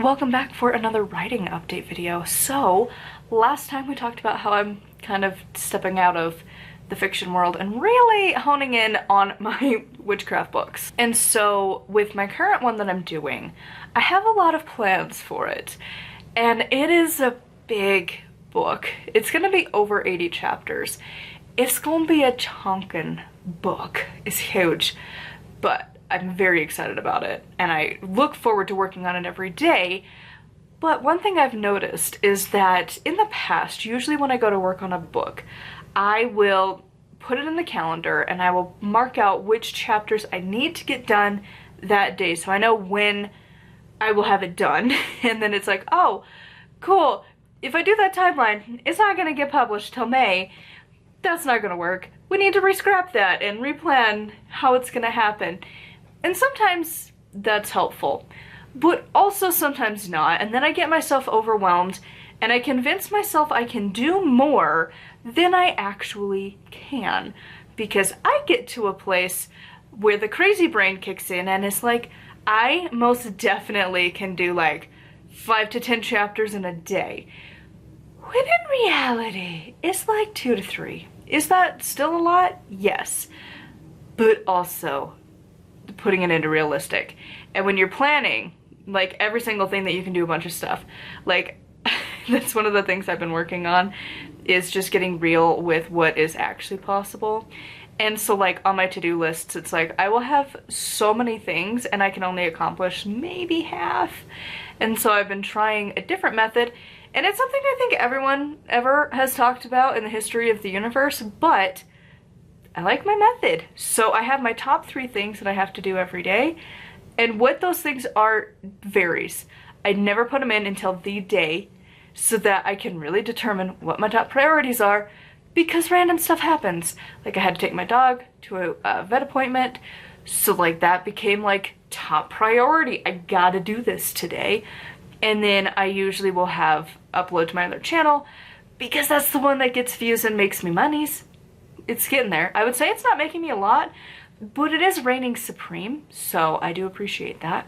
welcome back for another writing update video. So, last time we talked about how I'm kind of stepping out of the fiction world and really honing in on my witchcraft books. And so, with my current one that I'm doing, I have a lot of plans for it. And it is a big book. It's gonna be over 80 chapters. It's gonna be a chunkin' book. It's huge. But I'm very excited about it, and I look forward to working on it every day. But one thing I've noticed is that in the past, usually when I go to work on a book, I will put it in the calendar and I will mark out which chapters I need to get done that day, so I know when I will have it done. And then it's like, oh, cool, if I do that timeline, it's not gonna get published till May. That's not gonna work. We need to re-scrap that and replan how it's gonna happen. And sometimes that's helpful, but also sometimes not. And then I get myself overwhelmed and I convince myself I can do more than I actually can, because I get to a place where the crazy brain kicks in and it's like, I most definitely can do like 5 to 10 chapters in a day. When in reality, it's like 2 to 3. Is that still a lot? Yes. But also, putting it into realistic. And when you're planning, like, every single thing that you can do a bunch of stuff, like, that's one of the things I've been working on, is just getting real with what is actually possible. And so, like, on my to-do lists, it's like, I will have so many things and I can only accomplish maybe half. And so I've been trying a different method, and it's something I think everyone ever has talked about in the history of the universe, but I like my method. So I have my top 3 things that I have to do every day, and what those things are varies. I never put them in until the day so that I can really determine what my top priorities are, because random stuff happens. Like, I had to take my dog to a vet appointment, so like that became like top priority. I gotta do this today. And then I usually will have upload to my other channel, because that's the one that gets views and makes me monies. It's getting there. I would say it's not making me a lot, but it is reigning supreme, so I do appreciate that.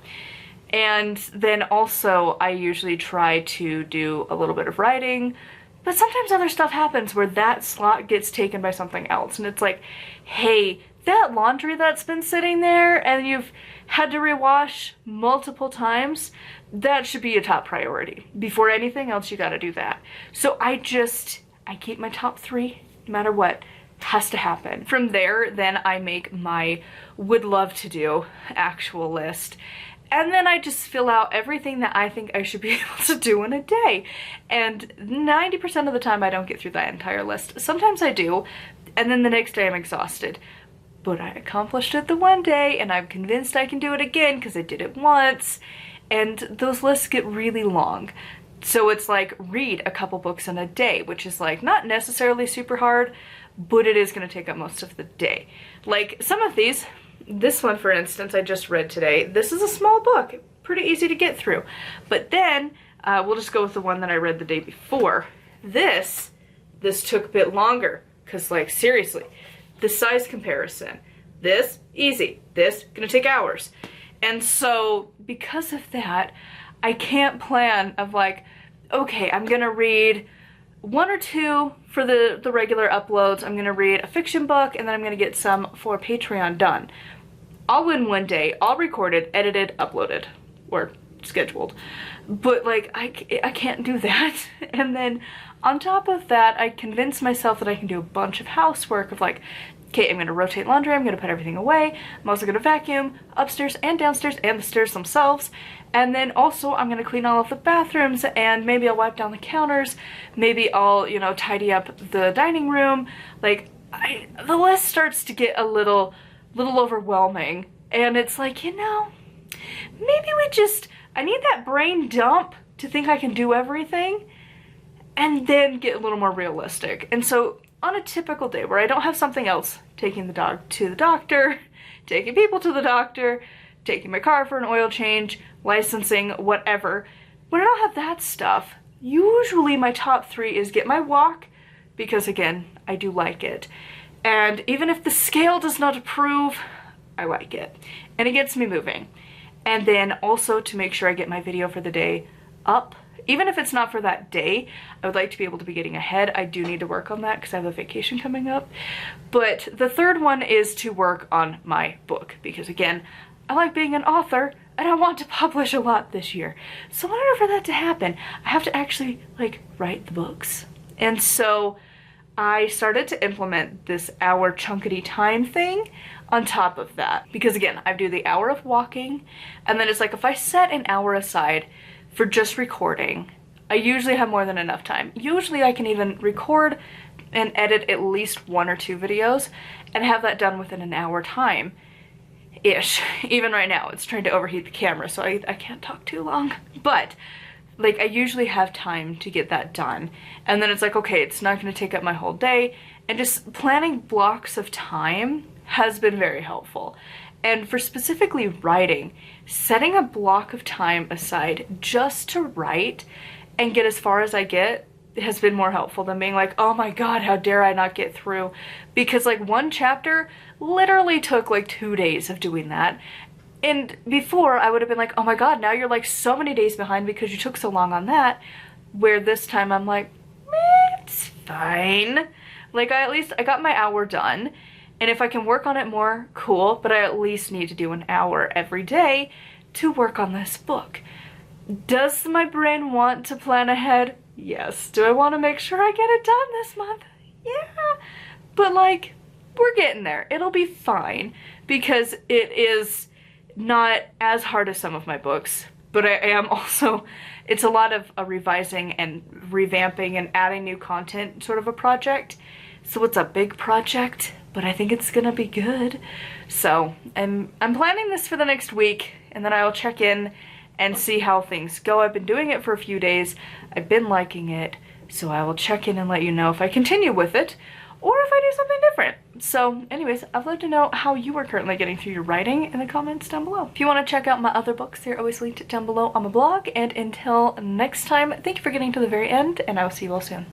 And then also, I usually try to do a little bit of writing, but sometimes other stuff happens where that slot gets taken by something else, and it's like, hey, that laundry that's been sitting there and you've had to rewash multiple times, that should be a top priority. Before anything else, you gotta do that. So I keep my top 3, no matter what. Has to happen. From there, then I make my would love to do actual list, and then I just fill out everything that I think I should be able to do in a day. And 90% of the time I don't get through that entire list. Sometimes I do, and then the next day I'm exhausted. But I accomplished it the one day, and I'm convinced I can do it again because I did it once. And those lists get really long. So it's like, read a couple books in a day, which is like not necessarily super hard, but it is going to take up most of the day. Like some of these, this one for instance, I just read today. This is a small book, pretty easy to get through. But then we'll just go with the one that I read the day before. This took a bit longer, because like seriously, the size comparison. This, easy. This, gonna take hours. And so because of that, I can't plan of like, okay, I'm gonna read 1 or 2 for the regular uploads. I'm gonna read a fiction book, and then I'm gonna get some for Patreon done. All in one day, all recorded, edited, uploaded, or scheduled. But like, I can't do that. And then on top of that, I convince myself that I can do a bunch of housework of like, okay, I'm gonna rotate laundry, I'm gonna put everything away, I'm also gonna vacuum upstairs and downstairs and the stairs themselves, and then also I'm gonna clean all of the bathrooms, and maybe I'll wipe down the counters, maybe I'll, you know, tidy up the dining room. Like, the list starts to get a little overwhelming, and it's like, you know, maybe I need that brain dump to think I can do everything, and then get a little more realistic. And so on a typical day where I don't have something else, taking the dog to the doctor, taking people to the doctor, taking my car for an oil change, licensing, whatever, when I don't have that stuff, usually my top 3 is get my walk, because again, I do like it. And even if the scale does not approve, I like it. And it gets me moving. And then also to make sure I get my video for the day up. Even if it's not for that day, I would like to be able to be getting ahead. I do need to work on that because I have a vacation coming up. But the third one is to work on my book because, again, I like being an author and I want to publish a lot this year. So in order for that to happen, I have to actually like write the books. And so I started to implement this hour chunkity time thing on top of that. Because again, I do the hour of walking, and then it's like if I set an hour aside for just recording, I usually have more than enough time. Usually I can even record and edit at least 1 or 2 videos and have that done within an hour time. Ish. Even right now, it's trying to overheat the camera, so I can't talk too long. But like I usually have time to get that done. And then it's like, okay, it's not going to take up my whole day. And just planning blocks of time has been very helpful. And for specifically writing, setting a block of time aside just to write and get as far as I get has been more helpful than being like, oh my god, how dare I not get through. Because like one chapter literally took like 2 days of doing that. And before I would have been like, oh my god, now you're like so many days behind because you took so long on that. Where this time I'm like, it's fine. Like I got my hour done. And if I can work on it more, cool, but I at least need to do an hour every day to work on this book. Does my brain want to plan ahead? Yes. Do I want to make sure I get it done this month? Yeah. But like, we're getting there. It'll be fine because it is not as hard as some of my books, but I am also, it's a lot of revising and revamping and adding new content sort of a project. So it's a big project, but I think it's gonna be good. So I'm planning this for the next week, and then I'll check in and see how things go. I've been doing it for a few days. I've been liking it, so I will check in and let you know if I continue with it or if I do something different. So anyways, I'd love to know how you are currently getting through your writing in the comments down below. If you want to check out my other books, they're always linked down below on my blog. And until next time, thank you for getting to the very end, and I will see you all soon.